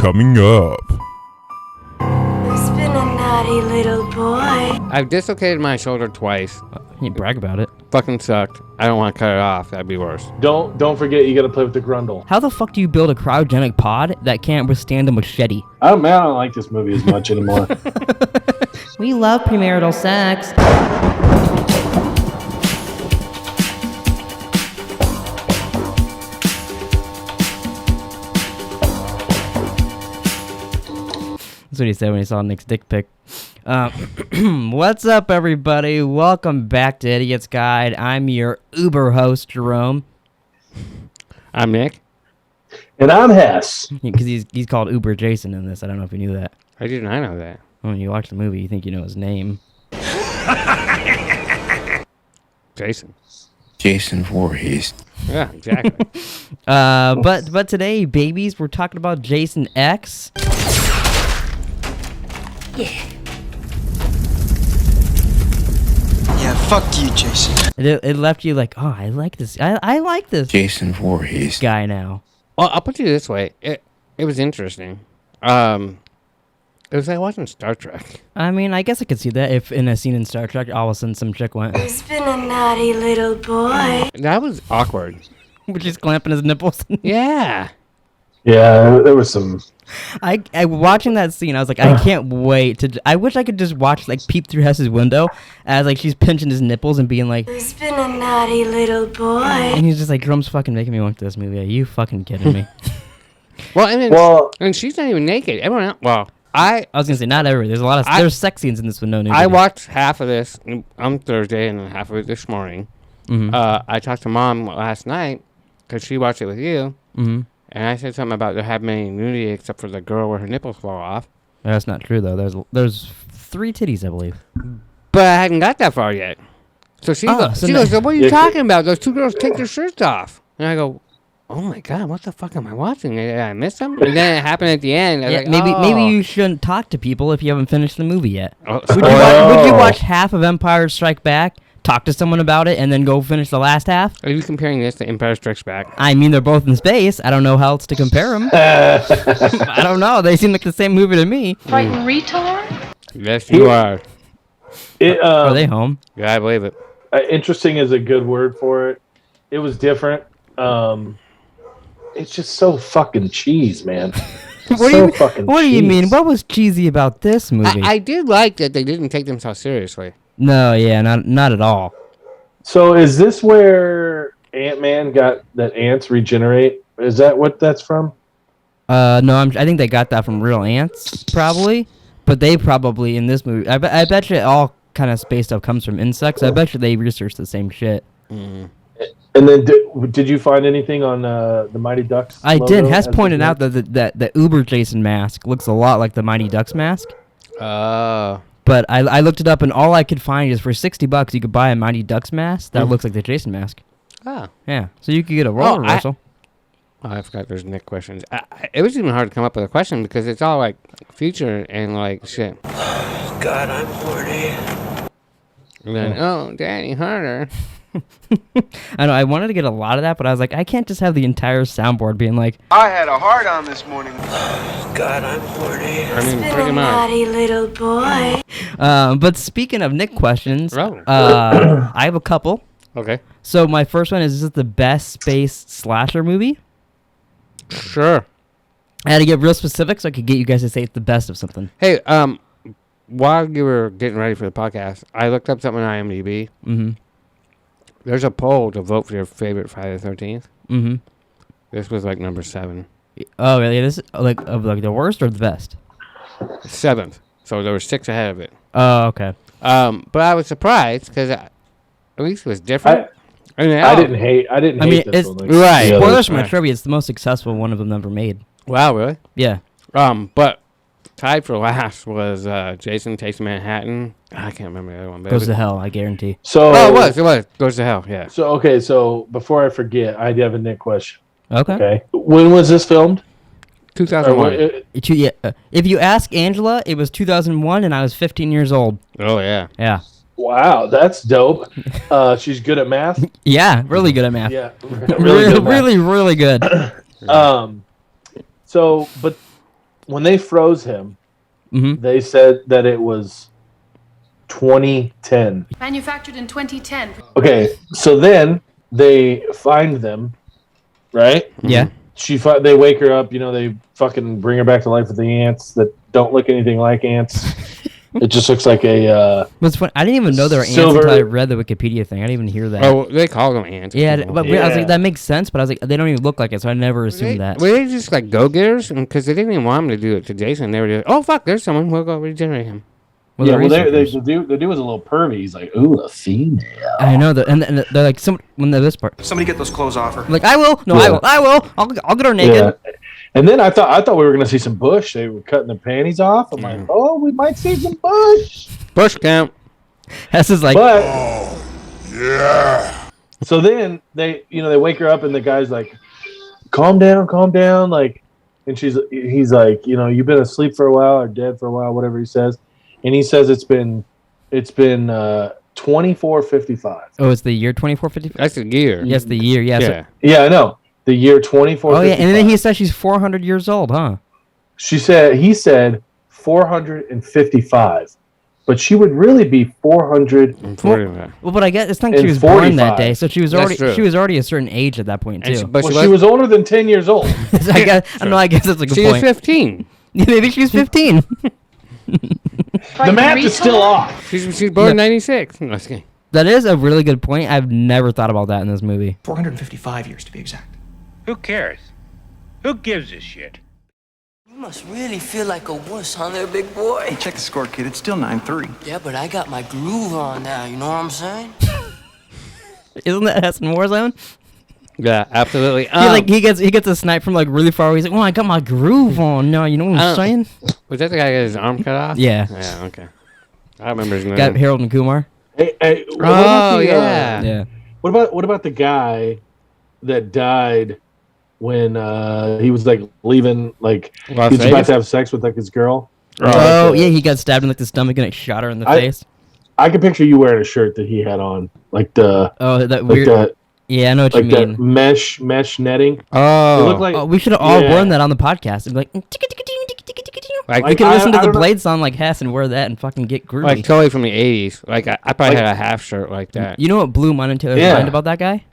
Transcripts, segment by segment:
Coming up. Who's been a naughty little boy? I've dislocated my shoulder twice. You brag about it. Fucking sucked. I don't want to cut it off. That'd be worse. Don't forget you gotta play with the grundle. How the fuck do you build a cryogenic pod that can't withstand a machete? Oh man, I don't like this movie as much anymore. We love premarital sex. That's what he said when he saw Nick's dick pic. What's up, everybody? Welcome back to Idiot's Guide. I'm your Uber host, Jerome. I'm Nick. And I'm Hess. Because he's called Uber Jason in this. I don't know if you knew that. How did I know that? When you watch the movie, you think you know his name. Jason. Jason Voorhees. Yeah, exactly. But today, babies, we're talking about Jason X. Yeah, fuck you, Jason. It left you like, oh, I like this. I like this Jason Voorhees. guy now. Well, I'll put it this way. It was interesting. It was like watching Star Trek. I mean, I guess I could see that if in a scene in Star Trek, all of a sudden some chick went, Who's been a naughty little boy? That was awkward. which is clamping his nipples. Yeah. Yeah, there was some. I watching that scene, I was like, I can't wait to. I wish I could just watch, like, peep through Hess's window as, like, she's pinching his nipples and being like, Who's been a naughty little boy? and he's just like, Drum's fucking making me watch this movie. Are you fucking kidding me? Well, and then, Well, and she's not even naked. Everyone else, well, I I was gonna say not every. There's a lot of there's sex scenes in this with no nudity. I watched half of this on Thursday and then half of it this morning. Mm-hmm. I talked to Mom last night because she watched it with you. Mm-hmm. And I said something about there having any nudity except for the girl where her nipples fall off. That's not true though. There's 3 titties, I believe. But I hadn't got that far yet. So she goes, so so what are you talking about? Those 2 girls take their shirts off. And I go, oh my God, what the fuck am I watching? Did I miss them? And then it happened at the end. I was Yeah, like, maybe you shouldn't talk to people if you haven't finished the movie yet. Oh, Would you watch half of Empire Strike Back, talk to someone about it, and then go finish the last half? are you comparing this to Empire Strikes Back? I mean, they're both in space. I don't know how else to compare them. I don't know. They seem like the same movie to me. Frightened retard? Yes, you are. Are they home? Yeah, I believe it. Interesting is a good word for it. It was different. It's just so fucking cheese, man. What do you mean? What was cheesy about this movie? I did like that they didn't take themselves seriously. No, yeah, not at all. So is this where Ant-Man got that ants regenerate? Is that what that's from? No, I think they got that from real ants, probably. But they probably, in this movie, I bet you all kind of space stuff comes from insects. I bet you they researched the same shit. Mm. And then did you find anything on the Mighty Ducks? I logo did. Hess as pointed the- out that the Uber Jason mask looks a lot like the Mighty Ducks mask. Oh. But I looked it up, and all I could find is for $60 you could buy a Mighty Ducks mask that looks like the Jason mask. Oh. Yeah, so you could get a role reversal. I forgot there's Nick questions. It was even hard to come up with a question because it's all like future and like shit. God, I'm horny. And then, oh, Danny Harder. I know I wanted to get a lot of that, but I was like, I can't just have the entire soundboard being like, I had a hard on this morning. God, I'm horny. I mean, Been pretty a much. naughty little boy. But speaking of Nick questions, Oh. I have a couple. Okay. So my first one is this the best space slasher movie? Sure. I had to get real specific so I could get you guys to say it's the best of something. Hey, while you were getting ready for the podcast, I looked up something on IMDb. Mm-hmm. There's a poll to vote for your favorite Friday the 13th. Mm-hmm. This was like number 7. Oh, really? This is like of like the worst or the best? 7th. So there were 6 ahead of it. Oh, okay. But I was surprised because at least it was different. I didn't hate mean, this it's one. right. Yeah, Spoilers for my right. trivia. It's the most successful one of them ever made. Wow, really? Yeah. But tied for last was Jason Takes Manhattan. I can't remember the other one. But Goes it to was, hell, I guarantee. So oh, it was. Goes to hell, yeah. So okay, so before I forget, I have a Nick question. Okay. Okay, when was this filmed? 2001. If you ask Angela, it was 2001, and I was 15 years old. Oh, yeah. Yeah. Wow, that's dope. She's good at math. Yeah, really good at math. Yeah, really, really, really good. So, but when they froze him, Mm-hmm. they said that it was 2010. Manufactured in 2010. Okay, so then they find them, right? Yeah. They wake her up. They fucking bring her back to life with the ants that don't look anything like ants. It just looks like a. What's funny, I didn't even know there were ants Silver- until I read the Wikipedia thing. I didn't even hear that. Oh, they call them ants. yeah, people. but I was Yeah. like, that makes sense. But I was like, they don't even look like it, so I never assumed that. Were they just like go-getters? Because they didn't even want him to do it to Jason. They were just, oh, fuck, there's someone. We'll go regenerate him. Well, yeah, they're well, researchers. the dude was a little pervy. He's like, ooh, a female. I know that, and they're like, this part. Somebody get those clothes off her. I'm like, I will. No, Yeah. I will. I'll get her naked. Yeah. And then I thought we were gonna see some bush. They were cutting the panties off. I'm like, oh, we might see some bush. Bush count. Hess is like, But so then they wake her up and the guy's like, calm down, like, and he's like, you've been asleep for a while or dead for a while, whatever he says, and he says it's been 2455. oh, it's the year 2455. That's the gear. Yes, the year. Yeah. Yeah. Yeah, I know, the year 2455. Oh yeah, and then he said she's 400 years old, huh? he said 455, but she would really be 400. Well, Well, but I guess it's not like And she was born that 45. day, so she was That's true. already a certain age at that point too. but Well, she was older than 10 years old. So I guess I guess that's a good she was point. 15. Maybe she was 15. The math is still off. She's born in 96. No, just kidding. That is a really good point. I've never thought about that in this movie. 455 years to be exact. Who cares? Who gives a shit? You must really feel like a wuss, huh, there, big boy? Check the score, kid. It's still 9-3. Yeah, but I got my groove on now, you know what I'm saying? Isn't that Hess in Warzone? Yeah, absolutely. He gets a snipe from like really far away. He's like, "Oh, I got my groove on now." You know what I'm saying? Was that the guy that got his arm cut off? Yeah. Yeah, okay. I remember his name. Got Harold and Kumar. Hey, what Oh, about yeah. Yeah. What about the guy that died when he was like leaving, like Las he was about Vegas? to have sex with like his girl? Oh yeah, he got stabbed in like the stomach and it shot her in the face. I can picture you wearing a shirt that he had on, like the Oh, that like weird. that Yeah, I know what like you that mean. mesh netting. It Oh. looked like Oh, we should have all Yeah. worn that on the podcast. And be like, Like, we could listen to I the don't know- Blade song like Hess and wear that and fucking get groovy. like totally from the 80s. Like, I probably Like- had a half shirt like that. You know what blew mine and Taylor's Yeah. mind about that guy?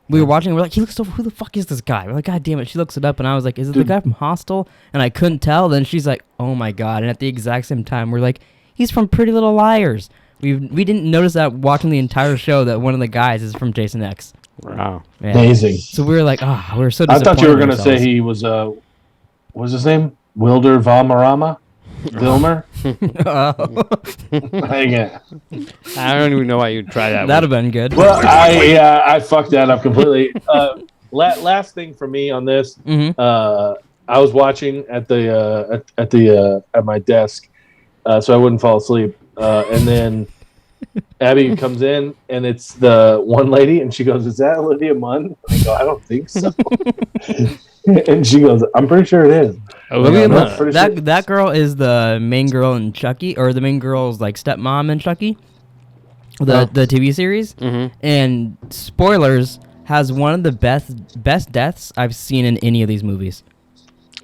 We were watching, we're like, he looks so, who the fuck is this guy? We're like, God damn it. She looks it up, and I was like, is it the Dude. guy from Hostel? And I couldn't tell. Then she's like, oh my God. And at the exact same time, we're like, he's from Pretty Little Liars. We didn't notice that watching the entire show that one of the guys is from Jason X. Wow. Yeah. amazing. So we were like, we were so I disappointed. thought you were in gonna say ourselves. he was what was his name? Wilder Valmarama? Vilmer? Hang it. I don't even know why you'd try that. That'd have been good. Well, I fucked that up completely. Last thing for me on this, Mm-hmm. I was watching at my desk, so I wouldn't fall asleep. And then Abby comes in, and it's the one lady, and she goes, "Is that Olivia Munn?" I go, "I don't think so." And she goes, "I'm pretty sure it is." Olivia I'm Munn. not pretty sure. That girl is the main girl in Chucky, or the main girl's like stepmom in Chucky, the TV series. Mhm. And spoilers, has one of the best deaths I've seen in any of these movies.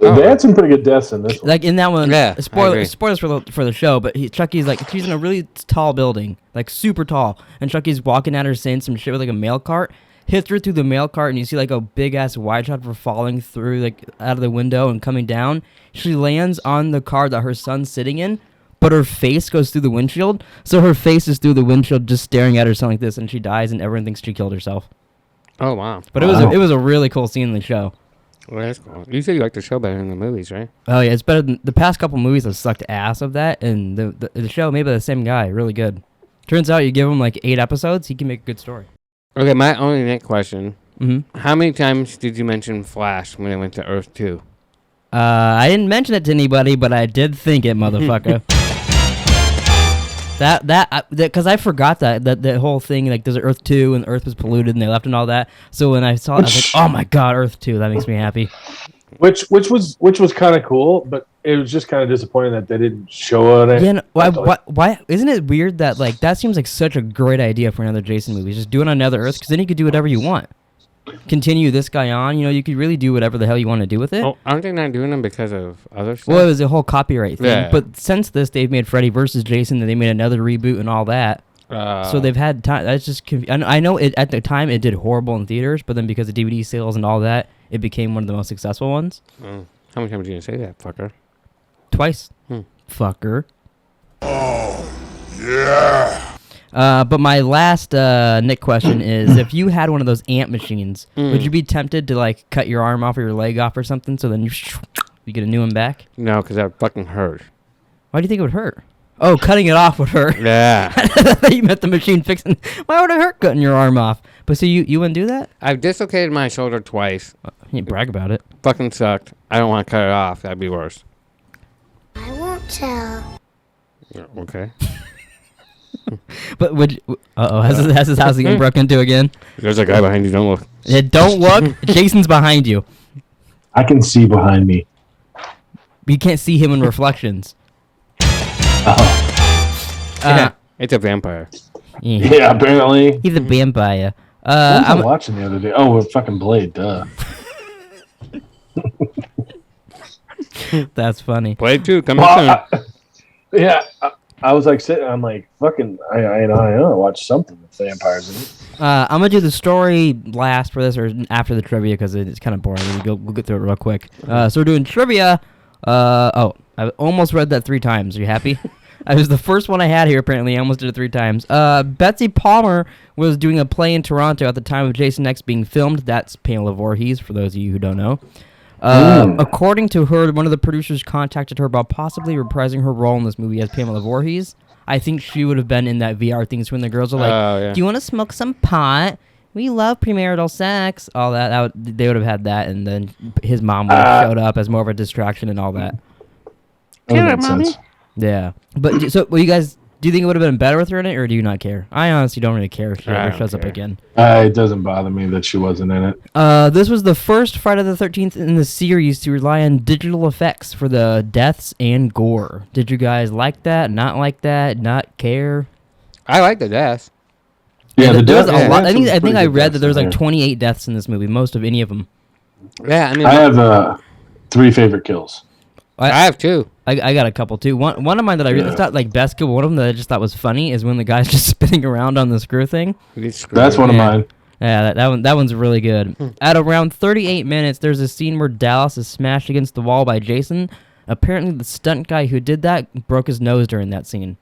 They had some pretty good deaths in this one. Like in that one, Yeah, I agree. spoilers for the show, but Chucky's like, she's in a really tall building, like super tall, and Chucky's walking at her saying some shit with like a mail cart, hits her through the mail cart, and you see like a big ass wide shot of her falling through like out of the window and coming down. She lands on the car that her son's sitting in, but her face goes through the windshield, so her face is through the windshield just staring at her son like this, and she dies, and everyone thinks she killed herself. Oh, wow. But it was a really cool scene in the show. Well, that's cool. You said you liked the show better than the movies, right? Oh yeah, it's better than the past couple movies have sucked ass of that, and the show made by the same guy, really good. Turns out you give him like 8 episodes, he can make a good story. Okay, my only next question. Mm-hmm. How many times did you mention Flash when it went to Earth 2? I didn't mention it to anybody, but I did think it, motherfucker. Because I forgot that whole thing, like there's Earth 2 and Earth was polluted and they left and all that. So when I saw it, I was like, oh my God, Earth 2, that makes me happy. Which was kind of cool, but it was just kind of disappointing that they didn't show it. Yeah, no, why isn't it weird that like that seems like such a great idea for another Jason movie? Just do it on another Earth, because then you could do whatever you want. continue this guy on. You know, you could really do whatever the hell you want to do with it. Oh, aren't they not doing them because of other stuff? Well, it was a whole copyright thing. Yeah. But since this, they've made Freddy vs. Jason, and they made another reboot and all that. So they've had time. That's just. I know it at the time it did horrible in theaters, but then because of DVD sales and all that, it became one of the most successful ones. Oh. How many times are you gonna say that, fucker? Twice. Fucker. Oh yeah. But my last Nick question is: if you had one of those ant machines, would you be tempted to like cut your arm off or your leg off or something, so then you get a new one back? No, because that would fucking hurt. Why do you think it would hurt? Oh, cutting it off would hurt. Yeah. I thought you meant the machine fixing. Why would it hurt cutting your arm off? But so you wouldn't do that? I've dislocated my shoulder twice. You brag about it. Fucking sucked. I don't want to cut it off. That'd be worse. I won't tell. Yeah, okay. But would you, has his house getting broken into again? There's a guy behind you. Don't look. Yeah, don't look. Jason's behind you. I can see behind me. You can't see him in reflections. Yeah, it's a vampire. Yeah, apparently. He's a vampire. What was I I'm, watching the other day? Oh, we're fucking Blade, duh. that's funny. Blade 2 coming Well, soon. I was like sitting. I'm like fucking. I know. I watched something with vampires in it. I'm gonna do the story last for this or after the trivia because it's kind of boring. We'll get through it real quick. So we're doing trivia. I almost read that 3 times. Are you happy? It was the first one I had here, apparently. I almost did it 3 times. Betsy Palmer was doing a play in Toronto at the time of Jason X being filmed. That's Pamela Voorhees, for those of you who don't know. According to her, one of the producers contacted her about possibly reprising her role in this movie as Pamela Voorhees. I think she would have been in that VR thing. So when the girls are like, yeah. do you want to smoke some pot? We love premarital sex. All that, they would have had that, and then his mom would have showed up as more of a distraction and all that. That would make sense. Yeah. But so, you guys, do you think it would have been better with her in it, or do you not care? I honestly don't really care if she I ever don't shows up care. again. It doesn't bother me that she wasn't in it. This was the first Friday the 13th in the series to rely on digital effects for the deaths and gore. Did you guys like that? Not like that? Not care? I like the death. Yeah, there was a yeah, lot. that's I some think I pretty good read that there was deaths like in 28 deaths in this movie, most of any of them. Yeah, I mean, I have 3 favorite kills. I have 2. I got a couple too. One of mine that I really, it's not like best kill, but one of them that I just thought was funny is when the guy's just spinning around on the screw thing. That's one of mine. Yeah, that one's really good. At around 38 minutes, there's a scene where Dallas is smashed against the wall by Jason. Apparently, the stunt guy who did that broke his nose during that scene.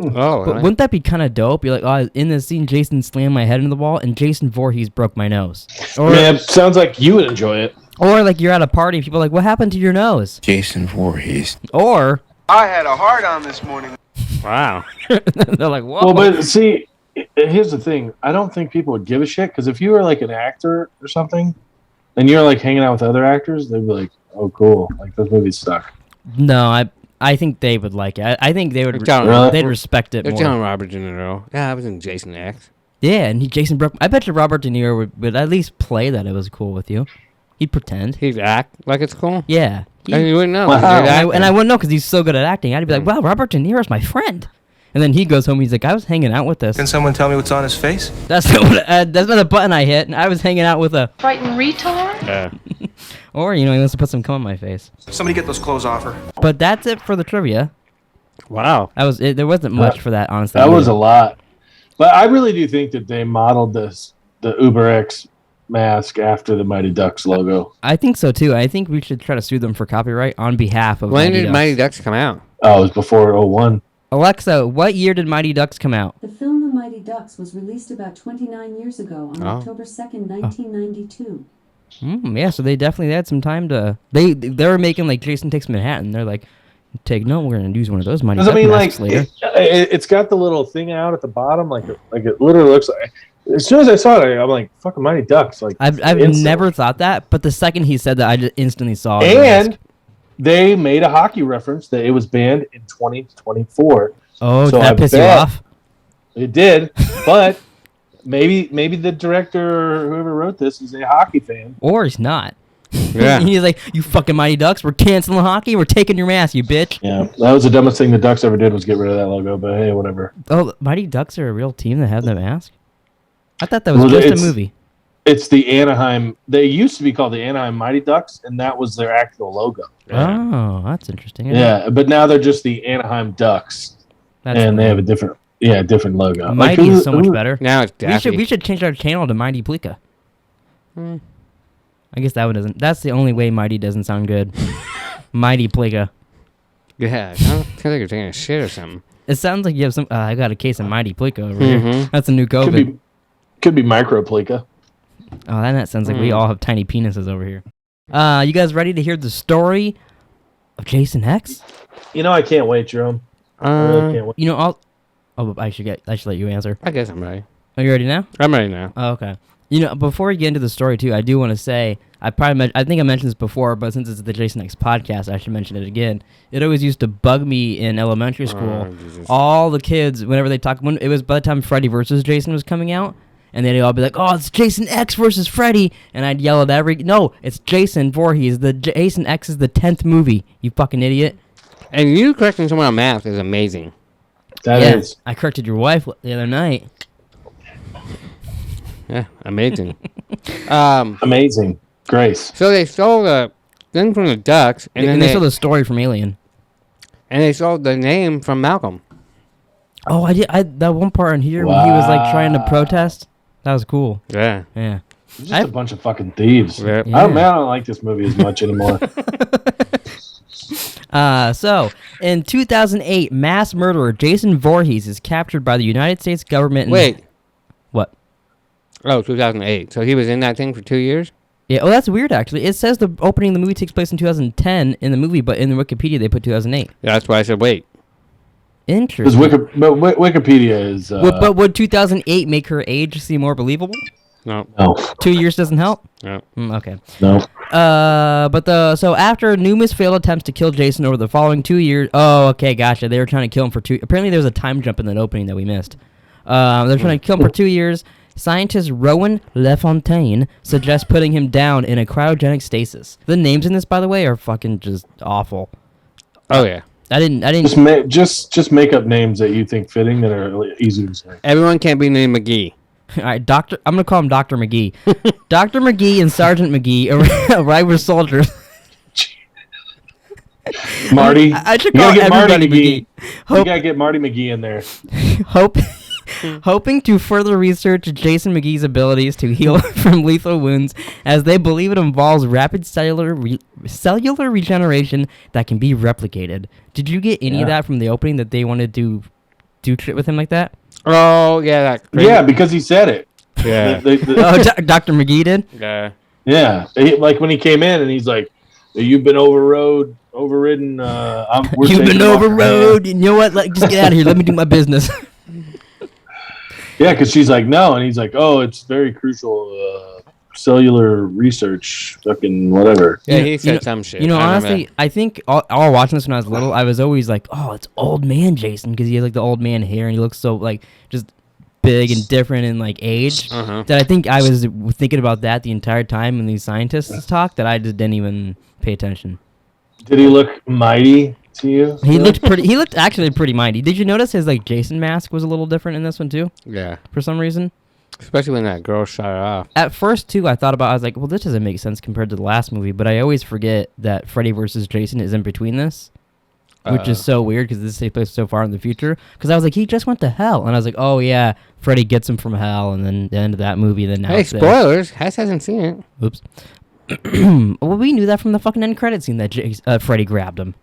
Oh, But wouldn't that be kind of dope? You're like, oh, in this scene, Jason slammed my head into the wall, and Jason Voorhees broke my nose. Or, Man, sounds like you would enjoy it. or like you're at a party, and people are like, what happened to your nose? Jason Voorhees. Or I had a hard on this morning. wow. they're like, whoa. Well, but see, here's the thing. I don't think people would give a shit because if you were like an actor or something, and you're like hanging out with other actors, they'd be like, "Oh, cool! Like this movie's stuck." No, I think they would like it. I think they would. Really? They'd respect it If more. John Robert De Niro. Yeah, I was in Jason X. Yeah, and Jason broke. I bet you Robert De Niro would at least play that it was cool with you. He'd pretend. He'd act like it's cool. Yeah. And you wouldn't know. Wow. He'd act And I wouldn't know because he's so good at acting. I'd be like, wow, Robert De Niro's my friend. And then he goes home. He's like, I was hanging out with this. Can someone tell me what's on his face? That's not the button I hit. And I was hanging out with a. Frightened retard? Yeah. Or he wants to put some cum on my face. Somebody get those clothes off her. But that's it for the trivia. Wow. There wasn't much for that, honestly. That was a lot. But I really do think that they modeled the Uber X mask after the Mighty Ducks logo. I think so too. I think we should try to sue them for copyright on behalf of When Mighty did Ducks. Mighty Ducks come out? Oh, it was before 01. Alexa, what year did Mighty Ducks come out? The film The Mighty Ducks was released about 29 years ago on October 2nd, 1992. Yeah, so they definitely had some time to. They were making like Jason Takes Manhattan. They're like, take note, we're gonna use one of those Mighty Ducks masks later. It's got the little thing out at the bottom, like it literally looks like. As soon as I saw it, I'm like, "Fucking Mighty Ducks!" Like I've instantly. never thought that, but the second he said that, I just instantly saw it. And they made a hockey reference that it was banned in 2024. Oh, so did that I piss you bet off? It did, but maybe the director or whoever wrote this is a hockey fan. Or he's not. Yeah. He's like, you fucking Mighty Ducks, we're canceling hockey, we're taking your mask, you bitch. Yeah, that was the dumbest thing the Ducks ever did was get rid of that logo. But hey, whatever. Oh, Mighty Ducks are a real team that have the mask? I thought that was Well, just a it's- movie. It's the Anaheim. They used to be called the Anaheim Mighty Ducks, and that was their actual logo. Oh, that's interesting. Yeah, but now they're just the Anaheim Ducks, That's and they have a weird. different logo. Mighty is so much better. Now it's Daffy. We should change our channel to Mighty Plika. I guess that one doesn't. That's the only way Mighty doesn't sound good. Mighty Plika. Yeah, I feel like you're taking a shit or something. It sounds like you have some. I got a case of Mighty Plika over here. Mhm. That's a new COVID. Could be Micro Plika. Oh, that sounds like we all have tiny penises over here. You guys ready to hear the story of Jason X? You know, I can't wait, Jerome. I really can't wait. You know, I should let you answer. I guess I'm ready. Are you ready now? I'm ready now. Oh, okay. You know, before we get into the story too, I do want to say I think I mentioned this before, but since it's the Jason X podcast, I should mention it again. It always used to bug me in elementary school. Jesus. All the kids, whenever they talk, when it was by the time Freddy versus Jason was coming out, and they'd all be like, "Oh, it's Jason X versus Freddy," and I'd yell at no, it's Jason Voorhees. The Jason X is the 10th movie. You fucking idiot. And you correcting someone on math is amazing. That Yeah, is. I corrected your wife the other night. Yeah, amazing. Amazing. Grace. So they stole the thing from the Ducks, and then they they saw the story from Alien. and they stole the name from Malcolm. Oh, I did. That one part in here when he was like trying to protest. That was cool. Yeah. Yeah. Just a bunch of fucking thieves. Yeah. I don't like this movie as much anymore. So, in 2008, mass murderer Jason Voorhees is captured by the United States government. Wait. What? Oh, 2008. So he was in that thing for 2 years? Yeah. Oh, that's weird. Actually, it says the opening of the movie takes place in 2010 in the movie, but in the Wikipedia they put 2008. Yeah, that's why I said wait. Because Interesting. Wikipedia is. But would 2008 make her age seem more believable? No. No. 2 years doesn't help. No. Okay. No. So after numerous failed attempts to kill Jason over the following 2 years, oh, okay, gotcha. They were trying to kill him for two. Apparently, there was a time jump in that opening that we missed. They're trying to kill him for 2 years. Scientist Rowan LaFontaine suggests putting him down in a cryogenic stasis. The names in this, by the way, are fucking just awful. Oh yeah. I didn't. Just make up names that you think fitting that are easy to say. Everyone can't be named McGee. All right, Doctor. I'm gonna call him Dr. McGee. Dr. McGee and Sergeant McGee arrive with soldiers. Marty. I should you call gotta get Marty everybody McGee. Hope- You gotta get Marty McGee in there. Hoping to further research Jason McGee's abilities to heal from lethal wounds, as they believe it involves rapid cellular regeneration that can be replicated. Did you get any of that from the opening, that they wanted to do shit with him like that? Oh yeah, that crazy. Yeah, because he said it. Yeah. Oh, Dr. McGee did? Yeah. Yeah. Like when he came in and he's like, "You've been overridden. we're You've taking been off your hand." overrode. You know what? Just get out of here. Let me do my business. Yeah, because she's like, no, and he's like, oh, it's very crucial. Cellular research, fucking whatever. Yeah, he said some shit. You know, I remember honestly, that. I think all watching this when I was little, I was always like, oh, it's old man Jason, because he has like the old man hair and he looks so like just big and different in like age. That I think I was thinking about that the entire time when these scientists talk, that I just didn't even pay attention. Did he look mighty to you? He looked pretty. He looked actually pretty mighty. Did you notice his like Jason mask was a little different in this one too? Yeah. For some reason. Especially when that girl shot it off. At first, too, I was like, well, this doesn't make sense compared to the last movie, but I always forget that Freddy vs. Jason is in between this, which is so weird because this takes place so far in the future. Because I was like, he just went to hell. And I was like, oh, yeah, Freddy gets him from hell, and then the end of that movie, then now Hey, it's this. spoilers. Hess hasn't seen it. Oops. Well, we knew that from the fucking end credit scene that Freddy grabbed him.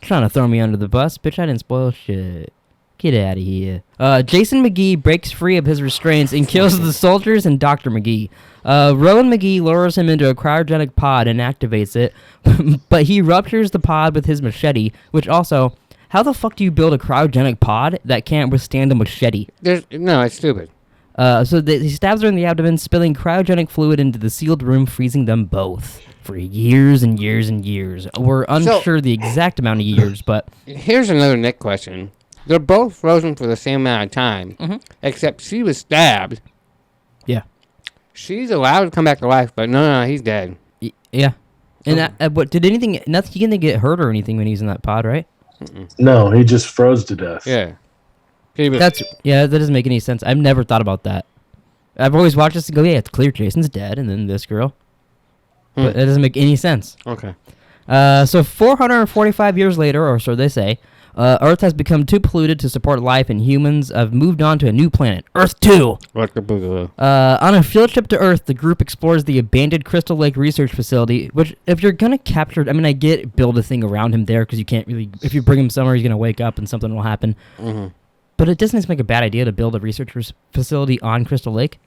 Trying to throw me under the bus? Bitch, I didn't spoil shit. Get out of here. Jason McGee breaks free of his restraints and kills the soldiers and Dr. McGee. Rowan McGee lures him into a cryogenic pod and activates it, but he ruptures the pod with his machete, which also, how the fuck do you build a cryogenic pod that can't withstand a machete? No, it's stupid. He stabs her in the abdomen, spilling cryogenic fluid into the sealed room, freezing them both for years and years and years. We're unsure the exact amount of years, but... Here's another Nick question. They're both frozen for the same amount of time, except she was stabbed. Yeah. She's allowed to come back to life, but no, he's dead. Yeah. And what did anything? Nothing. He didn't get hurt or anything when he's in that pod, right? No, he just froze to death. Yeah. That doesn't make any sense. I've never thought about that. I've always watched this and go, yeah, it's clear Jason's dead, and then this girl. But it doesn't make any sense. Okay. So 445 years later, or so they say, Earth has become too polluted to support life, and humans have moved on to a new planet, Earth 2. What the boogaloo? On a field trip to Earth, the group explores the abandoned Crystal Lake Research Facility, which, if you're going to capture... I mean, I get build a thing around him there, because you can't really... If you bring him somewhere, he's going to wake up and something will happen. Mm-hmm. But it doesn't make a bad idea to build a research facility on Crystal Lake.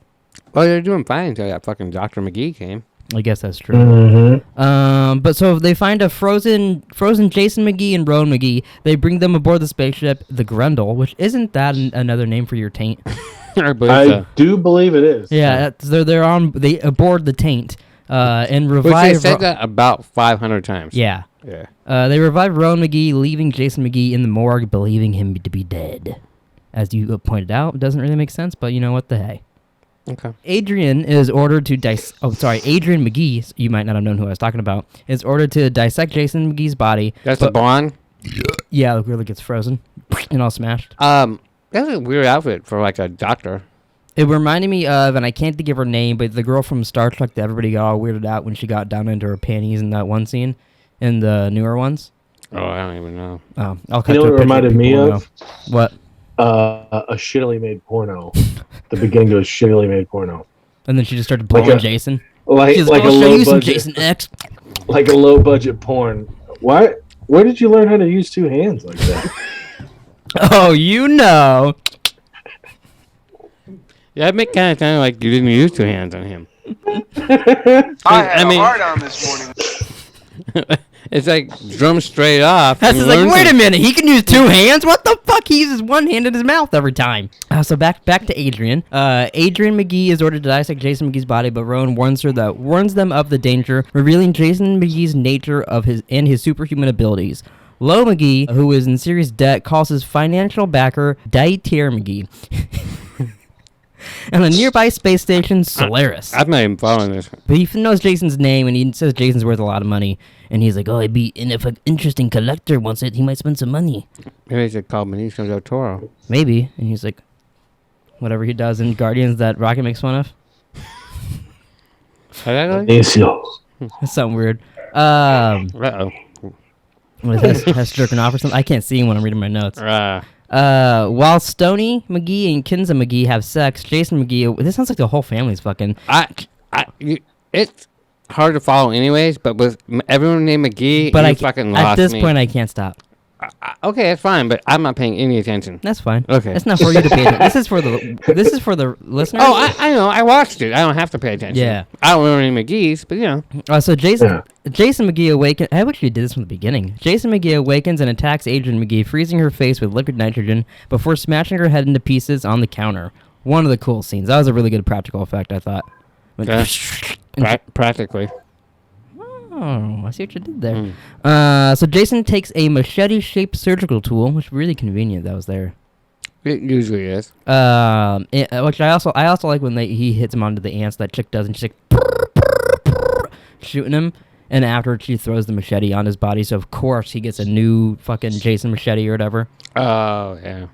Well, they're doing fine until that fucking Dr. McGee came. I guess that's true. But so they find a frozen Jason McGee and Rowan McGee. They bring them aboard the spaceship, the Grendel, which isn't that another name for your taint? I do believe it is. Yeah, they aboard the taint and Which revive. they said that about 500 times. Yeah. Yeah. They revive Rowan McGee, leaving Jason McGee in the morgue, believing him to be dead. As you pointed out, it doesn't really make sense, but you know what the hey. Okay. Adrian is ordered to Adrian McGee, you might not have known who I was talking about, is ordered to dissect Jason McGee's body. That's the Bond? Yeah, the girl that gets frozen and all smashed. That's a weird outfit for like a doctor. It reminded me of, and I can't think of her name, but the girl from Star Trek that everybody got all weirded out when she got down into her panties in that one scene, in the newer ones. Oh, I don't even know. I'll cut You know to a what it picture reminded me people will of? know. What? A shittily made porno. The beginning to a shittily made porno. And then she just started blowing Jason. Like I'll a show low you some budget, Jason X. like a low budget porn. Why? Where did you learn how to use two hands like that? Oh, you know. Yeah, it make kind of sound like you didn't use two hands on him. I had a hard on this morning. It's like drum straight off. That's just like, wait a minute, he can use two hands? What the fuck? He uses one hand in his mouth every time. So back to Adrian. Adrian McGee is ordered to dissect Jason McGee's body, but Rowan warns them of the danger, revealing Jason McGee's nature of his superhuman abilities. Lo McGee, who is in serious debt, calls his financial backer Daitier McGee. And a nearby space station, Solaris. I'm not even following this. But he knows Jason's name, and he says Jason's worth a lot of money. And he's like, oh, if an interesting collector wants it, he might spend some money. Maybe it's called Benicio del Toro. Maybe. And he's like, whatever he does in Guardians that Rocket makes fun of. Benicio. That's something weird. Uh-oh. Has jerking off or something? I can't see him when I'm reading my notes. While Stoney McGee and Kinza McGee have sex, Jason McGee... This sounds like the whole family's fucking... It's hard to follow anyways, but with everyone named McGee, but you fucking lost at this me. point, I can't stop. Okay, that's fine, but I'm not paying any attention. That's fine. Okay. It's not for you to pay attention. This is for the listeners. Oh, I know. I watched it. I don't have to pay attention. Yeah. I don't know any McGee's, but you know. So Jason McGee awakens... I actually did this from the beginning. Jason McGee awakens and attacks Adrian McGee, freezing her face with liquid nitrogen before smashing her head into pieces on the counter. One of the cool scenes. That was a really good practical effect, I thought. Practically. Oh, I see what you did there. So Jason takes a machete-shaped surgical tool, which is really convenient that was there. It usually is. Which I also like when he hits him onto the ants. That chick does, and she's like shooting him, and afterwards she throws the machete on his body. So of course he gets a new fucking Jason machete or whatever. Oh yeah.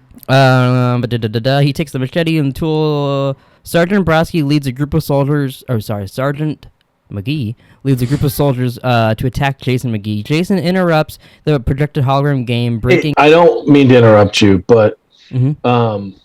He takes the machete and the tool. Sergeant Brosky leads a group of soldiers. Sergeant McGee leads a group of soldiers to attack Jason McGee. Jason interrupts the projected hologram game, breaking... I don't mean to interrupt you, but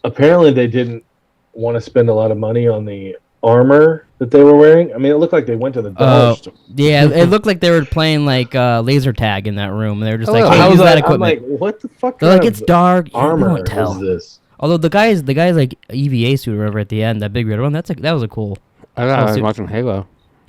apparently they didn't want to spend a lot of money on the armor that they were wearing. I mean, it looked like they went to the dollar store. Yeah, it looked like they were playing like laser tag in that room. They were just like, I hey, was use that like, equipment. I'm like, what the fuck? They're like, it's dark. Armor You won't tell. is this? Although the guy's like EVA suit or whatever at the end, that big red one, that was a cool. I thought I was watching Halo.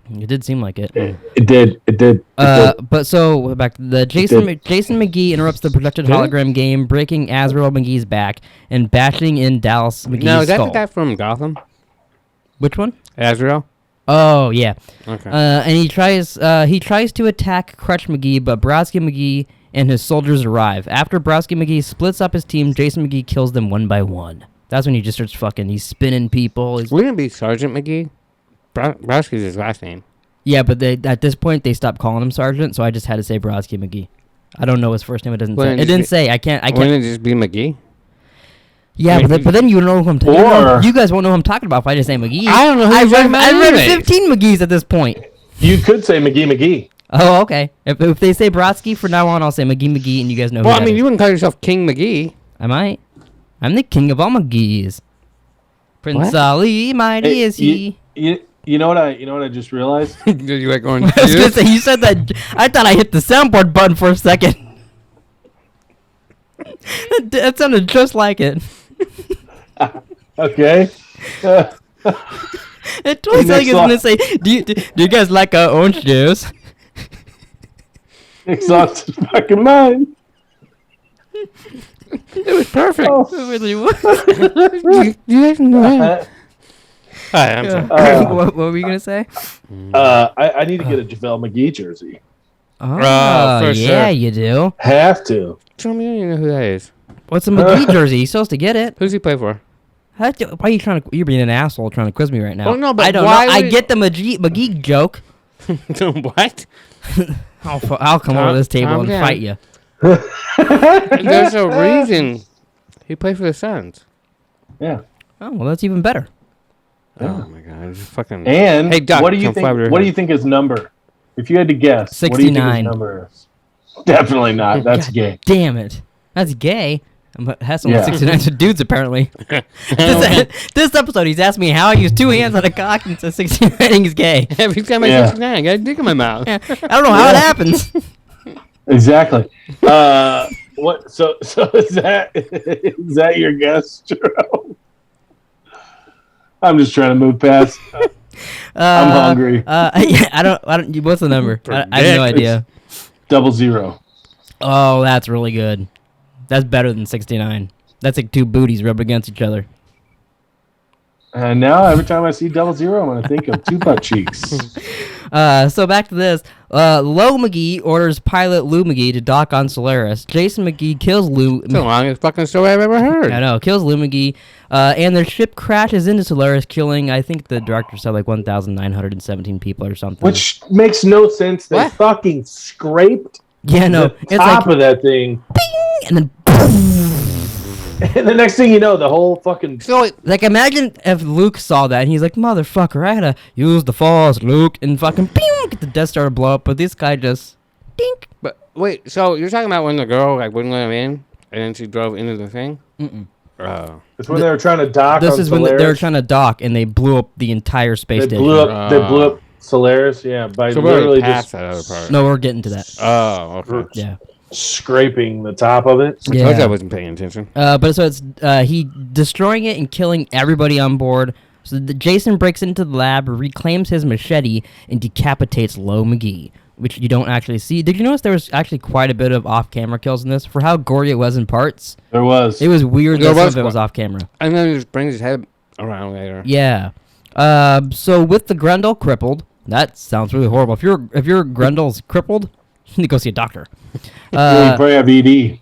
It did seem like it. It did. But so back to the Jason McGee interrupts the projected hologram game, breaking Azrael McGee's back and bashing in Dallas McGee's No, that's skull. the guy from Gotham. Which one? Azrael. Oh yeah. Okay. And he tries to attack Crutch McGee, but Brodsky McGee and his soldiers arrive. After Brodsky McGee splits up his team, Jason McGee kills them one by one. That's when he just starts fucking. He's spinning people. Wouldn't it be Sergeant McGee? Brodsky's his last name. Yeah, but at this point they stopped calling him Sergeant, so I just had to say Brodsky McGee. I don't know his first name. It doesn't say. It didn't say. I can't. Wouldn't it just be McGee? Yeah, but then you know who I'm talking Or- about. You guys won't know who I'm talking about if I just say McGee. I don't know who I've you're read, talking about I've read anyways. 15 McGee's at this point. You could say McGee. Oh, okay. If they say Brodsky from now on, I'll say McGee, and you guys know who Well, I that mean, is. you wouldn't call yourself King McGee. I might. I'm the king of all McGee's. Prince What? Ali, mighty is he. You know what I just realized? Did you like orange I was gonna juice? say, you said that. I thought I hit the soundboard button for a second. That sounded just like it. Okay. It totally sounded like Next it was gonna say, do you guys like orange juice? Next lost his fucking mind. It was perfect. Oh. It really was. You guys know. Hi, I'm sorry. What were you gonna say? I need to get a JaVale McGee jersey. Oh, for yeah, sure. you do. Have to. Tell me you know who that is. What's a McGee jersey? You're supposed to get it. Who's he play for? Why are you trying to? You're being an asshole trying to quiz me right now. Oh, no, but I don't why know. I would- get the McGee joke. What? I'll come over to this table Calm and down. fight you. There's a reason he played for the Suns. Yeah. Oh, well, that's even better. Oh my god, it's fucking. And Hey, Doc, what do you come think? fly over What do here. you think his number? If you had to guess, what do you think 69. his number is? Definitely not. That's God gay. Damn it. That's gay. But has some Yeah. 69 for dudes, apparently. This episode, he's asked me how I use two hands on a cock and says 69 is gay. Every time I Yeah. 69, I got a dick in my mouth. Yeah. I don't know how it happens. Exactly. What? So is that your guess, Jerome? I'm just trying to move past. I'm hungry. Yeah, I don't. What's the number? I have no idea. 00. Oh, that's really good. That's better than 69. That's like two booties rubbed against each other. And now every time I see 00, I'm gonna think of two butt cheeks. So back to this. Lo McGee orders pilot Lou McGee to dock on Solaris. Jason McGee kills Lou. It's the longest fucking story I've ever heard. I know, kills Lou McGee. And their ship crashes into Solaris, killing, I think the director said, like 1,917 people or something. Which makes no sense. They What? fucking scraped yeah, no, the it's top like, of that thing, and then, and the next thing you know, the whole fucking So, like, imagine if Luke saw that and he's like, motherfucker, I gotta use the Force, Luke, and fucking get the Death Star to blow up, but this guy just, dink. but wait, so you're talking about when the girl like wouldn't let him in, and then she drove into the thing? Mm-mm. Oh. it's when they were trying to dock. This on is when they were Solaris. trying to dock and they blew up the entire space They station. blew up. They blew up Solaris. Yeah, by So we're literally already past just that other part. No, we're getting to that. Oh, okay. Yeah. scraping the top of it. I told you I wasn't paying attention. But so it's he destroying it and killing everybody on board. So Jason breaks into the lab, reclaims his machete, and decapitates Lo McGee, which you don't actually see. Did you notice there was actually quite a bit of off-camera kills in this? For how gory it was in parts, There was. it was weird There that some was of it was quite- off-camera. And then he just brings his head around later. Yeah. So with the Grendel crippled, that sounds really horrible. If your Grendel's crippled, you need to go see a doctor. Yeah, you probably have ED.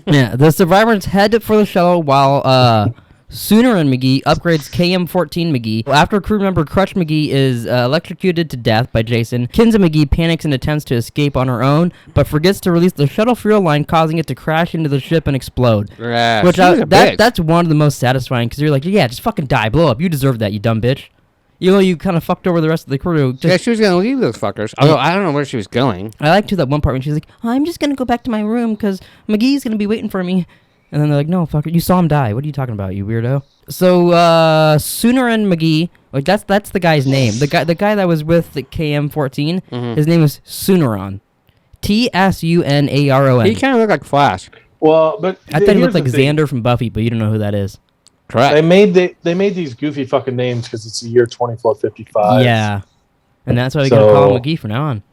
Yeah, the survivors head for the shuttle while Sooner and McGee upgrades KM-14 McGee. After crew member Crutch McGee is electrocuted to death by Jason, Kinza McGee panics and attempts to escape on her own, but forgets to release the shuttle fuel line, causing it to crash into the ship and explode. Yeah, Which she was a bitch. that's one of the most satisfying, because you're like, yeah, just fucking die, blow up. You deserve that, you dumb bitch. You know, you kind of fucked over the rest of the crew. Yeah, she was gonna leave those fuckers. Although I don't know where she was going. I liked that one part when she's like, I'm just going to go back to my room because McGee's going to be waiting for me. And then they're like, no, fucker, you saw him die. What are you talking about, you weirdo? So, Sooner and McGee, like that's the guy's name. The guy that was with the KM-14, his name is Sooneron. Tsunaron. He kind of looked like Flash. Well, but I thought he here's looked like the thing. Xander from Buffy, but you don't know who that is. Correct. They made these goofy fucking names because it's the year 2455. Yeah. And that's why we're going to call him So- McGee from now on.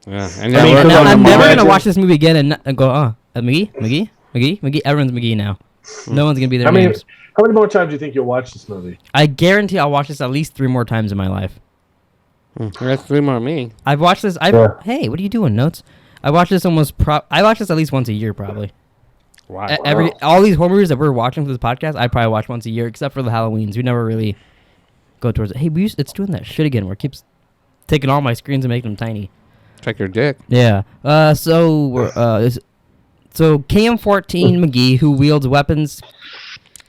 Yeah, I mean, And Because now I'm I'm never going to imagine- watch this movie again and go, McGee? Everyone's McGee now. No one's going to be their How many names. more times do you think you'll watch this movie? I guarantee I'll watch this at least 3 more times in my life. That's 3 more of me. I've watched this. Yeah. Hey, what are you doing, Notes? I watch this I watch this at least once a year, probably. Wow. All these horror movies that we're watching for this podcast, I probably watch once a year, except for the Halloweens. We never really go towards it. Hey, it's doing that shit again, where it keeps taking all my screens and making them tiny. Check your dick. Yeah. So KM-14 McGee, who wields weapons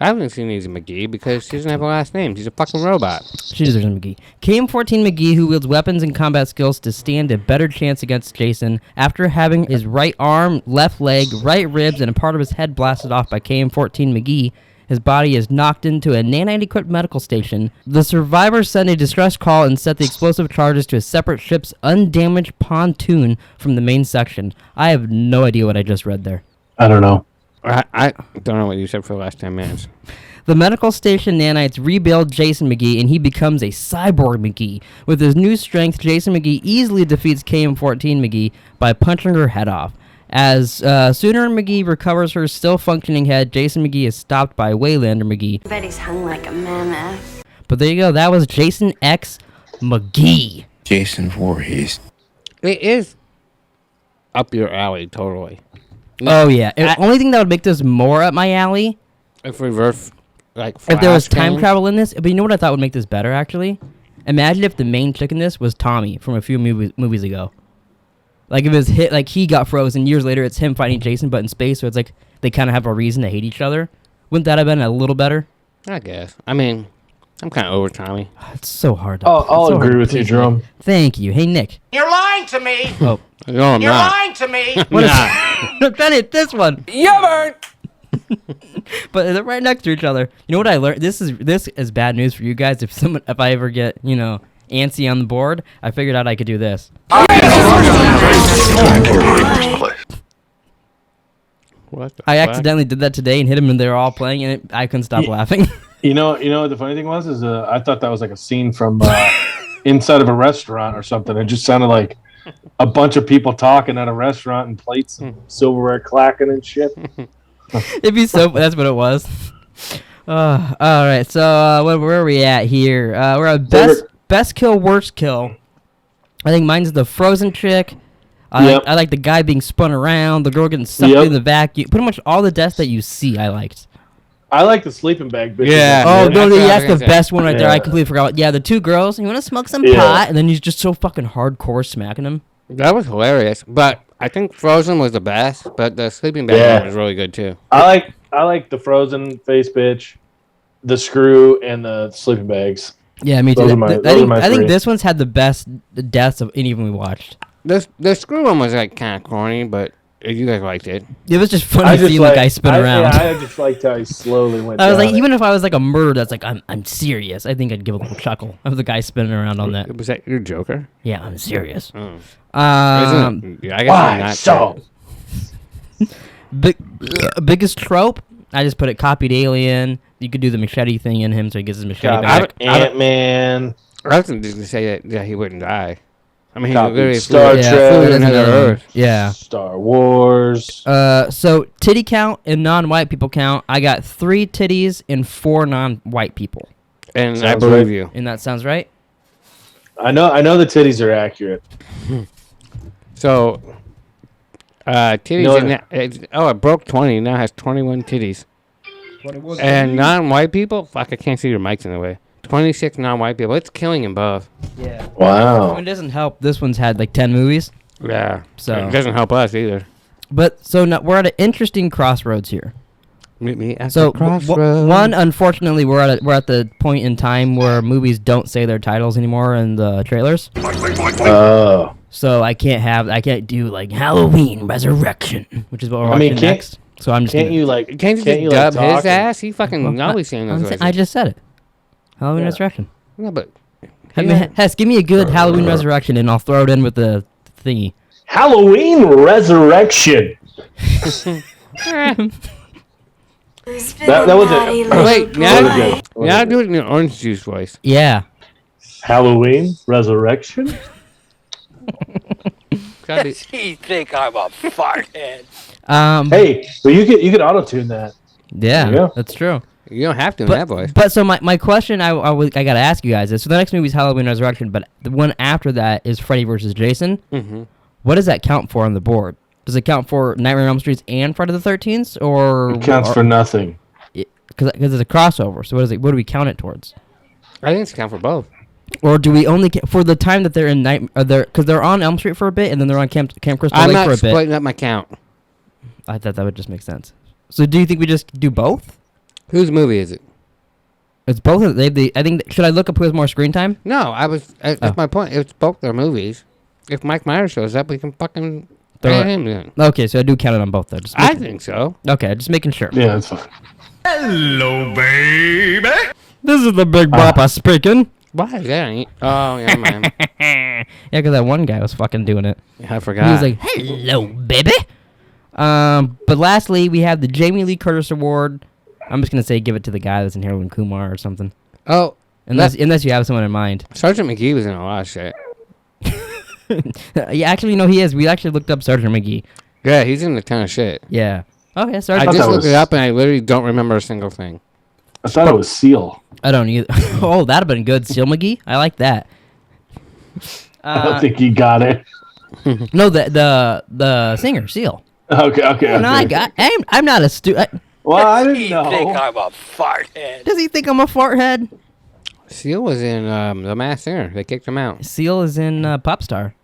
I haven't seen Easy McGee because she doesn't have a last name. She's a fucking robot. She deserves McGee. KM-14 McGee, who wields weapons and combat skills to stand a better chance against Jason, after having his right arm, left leg, right ribs, and a part of his head blasted off by KM-14 McGee, his body is knocked into a nanite-equipped medical station. The survivors send a distress call and set the explosive charges to a separate ship's undamaged pontoon from the main section. I have no idea what I just read there. I don't know. I don't know what you said for the last 10 minutes. The medical station nanites rebuild Jason McGee, and he becomes a cyborg McGee. With his new strength, Jason McGee easily defeats KM-14 McGee by punching her head off. As Sooner McGee recovers her still functioning head, Jason McGee is stopped by Waylander McGee. I bet he's hung like a mammoth. But there you go. That was Jason X McGee. Jason Voorhees. It is up your alley, totally. Oh, yeah. The only thing that would make this more up my alley, If reverse, like, if there was Flash time thing. travel in this, but you know what I thought would make this better, actually? Imagine if the main chick in this was Tommy from a few movies ago. Like, if it was hit, like, he got frozen, years later it's him fighting Jason, but in space, so it's like they kind of have a reason to hate each other. Wouldn't that have been a little better? I guess. I mean, I'm kind of over Tommy. It's so hard. I'll agree with you, Jerome. Thank you. Hey, Nick. You're lying to me. Oh, No, I'm You're not. lying to me. what is Bennett, this one. But they're right next to each other. You know what I learned? This is bad news for you guys. If I ever get, antsy on the board, I figured out I could do this. What the I fuck? accidentally did that today and hit them, and they were all playing, and I couldn't stop laughing. You know what the funny thing was is I thought that was like a scene from inside of a restaurant or something. It just sounded like a bunch of people talking at a restaurant and plates and silverware clacking and shit. It'd be so. That's what it was. All right. So where are we at here? We're at best kill, worst kill. I think mine's the frozen chick. Yep. I like the guy being spun around, the girl getting sucked in the vacuum. Pretty much all the deaths that you see, I liked. I like the sleeping bag bitch. Yeah. Oh, man, no, that's what I that's was the gonna best one right there. I Yeah. completely forgot. Yeah, the two girls. You want to smoke some Yeah. pot? And then he's just so fucking hardcore smacking him. That was hilarious. But I think Frozen was the best, but the sleeping bag Yeah. one was really good too. I like the frozen face bitch, the screw, and the sleeping bags. Yeah, me too. Those are my- those are my I think three. this one's had the best deaths of any of them we watched. The screw one was like kind of corny, but you guys liked it. It was just funny seeing the guy spin around. I just liked how he slowly went I was down like, it. even if I was like a murder that's like, I'm serious, I think I'd give a little chuckle of the guy spinning around on that. Was that your Joker? Yeah, I'm serious. Oh. Um, I guess I'm Why not so? biggest trope? I just put it copied Alien. You could do the machete thing in him so he gets his machete back. Ant-Man. I was going to say that he wouldn't die. I mean, he Copied literally Star flew, Trek. flew to that's another another one. Earth. Yeah. Star Wars. So titty count and non-white people count. I got 3 titties and 4 non-white people. And I Sounds believe right. you. And that sounds right? I know the titties are accurate. So, titties. No, it broke 20. Now has 21 titties. 21 And non-white people? Fuck, I can't see your mics in the way. 26 non-white people. It's killing them both. Yeah. Wow. It doesn't help. This one's had like 10 movies. Yeah. So- It doesn't help us either. But so now we're at an interesting crossroads here. Meet me at So the crossroads. one, unfortunately, we're at the point in time where movies don't say their titles anymore in the trailers. Oh. So I can't do like Halloween Resurrection, which is what we're I watching mean, can't- next. So I'm just Can't gonna- you like? Can't you just like, dub talk his and- ass? He fucking always saying those voices. I just said it. Halloween Yeah. Resurrection. No, but I mean, Hess, give me a good Halloween Resurrection, and I'll throw it in with the thingy. Halloween Resurrection. Who's been That a was naughty it. little Wait, boy? now, That was good. That was now good. do it in your orange juice voice. Yeah. Halloween Resurrection. Gotta be- He think I'm a farthead. Hey, but you could auto tune that. Yeah, Yeah. that's true. you don't have to in that voice. But so my question I gotta ask you guys is, so the next movie is Halloween Resurrection, but the one after that is Freddy vs. Jason. Mm-hmm. What does that count for on the board? Does it count for Nightmare on Elm Street and Friday the 13th, or It counts for nothing. because it's a crossover? So what do we count it towards? I think it's count for both. Or do we only for the time that they're in because they're on Elm Street for a bit and then they're on Camp Crystal I'm Lake not for a bit? splitting up my count. I thought that would just make sense. So do you think we just do both? Whose movie is it? It's both of they. I think. Should I look up who has more screen time? No, that's my point. It's both their movies. If Mike Myers shows up, we can fucking Throw ban it. him then. Okay, so I do count it on both though. Just I think so. Okay, just making sure. Yeah, that's fine. This is the Big Papa speaking. Why is that? Oh, yeah, man. Yeah, because that one guy was fucking doing it. I forgot. He was like, "Hello, baby." But lastly, we have the Jamie Lee Curtis Award. I'm just gonna say give it to the guy that's in Harold Kumar or something. Oh, Unless you have someone in mind. Sergeant McGee was in a lot of shit. Yeah, actually, no, he is. We actually looked up Sergeant McGee. Yeah, he's in a ton of shit. Yeah. Oh, yeah, I Sergeant. just that looked was- it up and I literally don't remember a single thing. I thought it was Seal. I don't either. Oh, that'd have been good. Seal McGee. I like that. I don't think you got it. No, the singer Seal. Okay. No, I'm not a Well, I didn't know. I'm a fart head. Does he think I'm a fart head? Seal was in The Masked Singer. They kicked him out. Seal is in Popstar.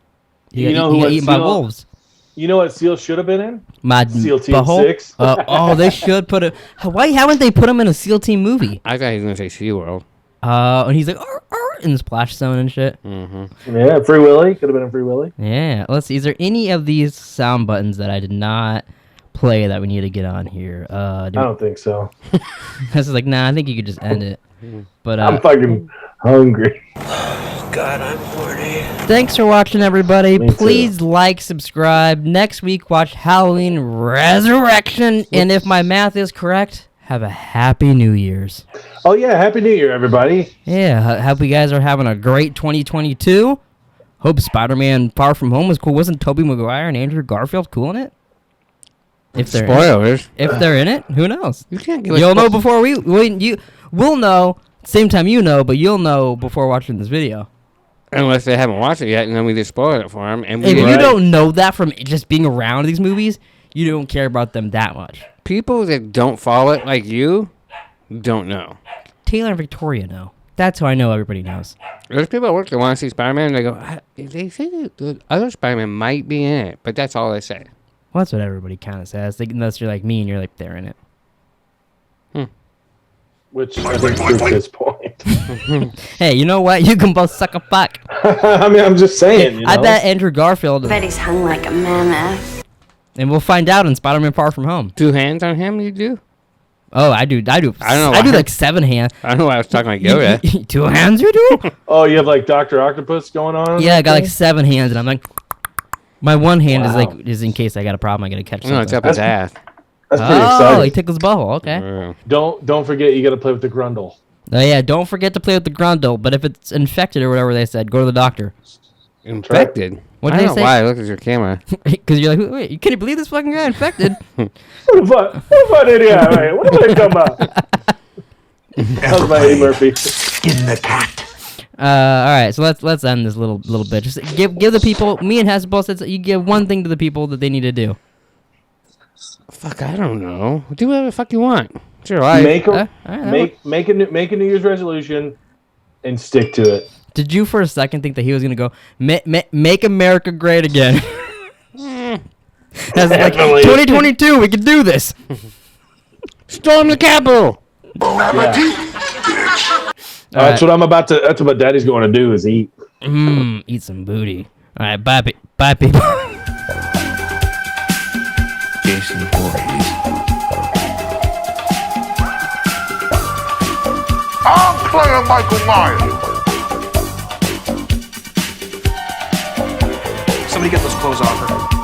You know who he got was eaten by Seal? wolves. You know what Seal should have been in? My SEAL Team butthole? 6. Oh, they should put it. Why haven't they put him in a SEAL Team movie? I thought he was going to say SeaWorld. And he's like, "Arr, arr," in the splash zone and shit. Yeah, Free Willy. Could have been in Free Willy. Yeah. Let's see. Is there any of these sound buttons that I did not play that we need to get on here? I don't think so. This is like, nah, I think you could just end it. But I'm fucking hungry. God, I'm horny. thanks for watching, everybody. Me too. Please like, subscribe. Next week, watch Halloween Resurrection. And if my math is correct, have a happy New Year's. Oh, yeah. Happy New Year, everybody. Yeah, hope you guys are having a great 2022. Hope Spider-Man Far From Home was cool. Wasn't Tobey Maguire and Andrew Garfield cool in it? If they're Spoilers. if they're in it, who knows? You can't give You'll know before we'll know. Same time you know, but you'll know before watching this video. Unless they haven't watched it yet, and then we just spoil it for them. And we If didn't- you don't know that from just being around these movies, you don't care about them that much. people that don't follow it like you don't know. Taylor and Victoria know. That's how I know everybody knows. There's people at work that want to see Spider-Man, and they go, they say that the other Spider-Man might be in it, but that's all they say. Well, that's what everybody kind of says. Unless you're like me and you're like, they're in it. Which I think proves his point. Hey, you know what? You can both suck a fuck. I mean, I'm just saying. You know? I bet Andrew Garfield, Betty's hung like a mammoth. and we'll find out in Spider-Man Far From Home. 2 hands on him, you do? Oh, I do. I don't know I do why. like 7 hands. I don't know why I was talking like Yoda. 2 hands you do? Oh, you have like Dr. Octopus going on? Yeah, I got like 7 hands, and I'm like, my one hand Wow. is in case I got a problem. I gotta catch something. No, it's up his ass. That's pretty Oh, exciting. he tickles the butthole. Okay. Don't forget, you got to play with the Grundle. Oh yeah, don't forget to play with the Grundle. But if it's infected or whatever they said, go to the doctor. Infected? What I did don't they know say? why I looked at your camera. Because you're like, wait, you can't believe this fucking guy infected. What the fuck did he have? Right? What did they come about? That was my Eddie Murphy. All right, so let's end this little bit. Just give the people. Me and Hess both said you give one thing to the people that they need to do. Fuck, I don't know. Do whatever the fuck you want. It's your life. Make all right, make a New Year's resolution and stick to it. Did you for a second think that he was gonna go make America great again? As like Definitely. 2022, we can do this. Storm the Capitol! That's what I'm about to. That's what Daddy's going to do is eat. Eat some booty. All right, bye people. Jason Voorhees. I'm playing Michael Myers. Somebody get those clothes off her.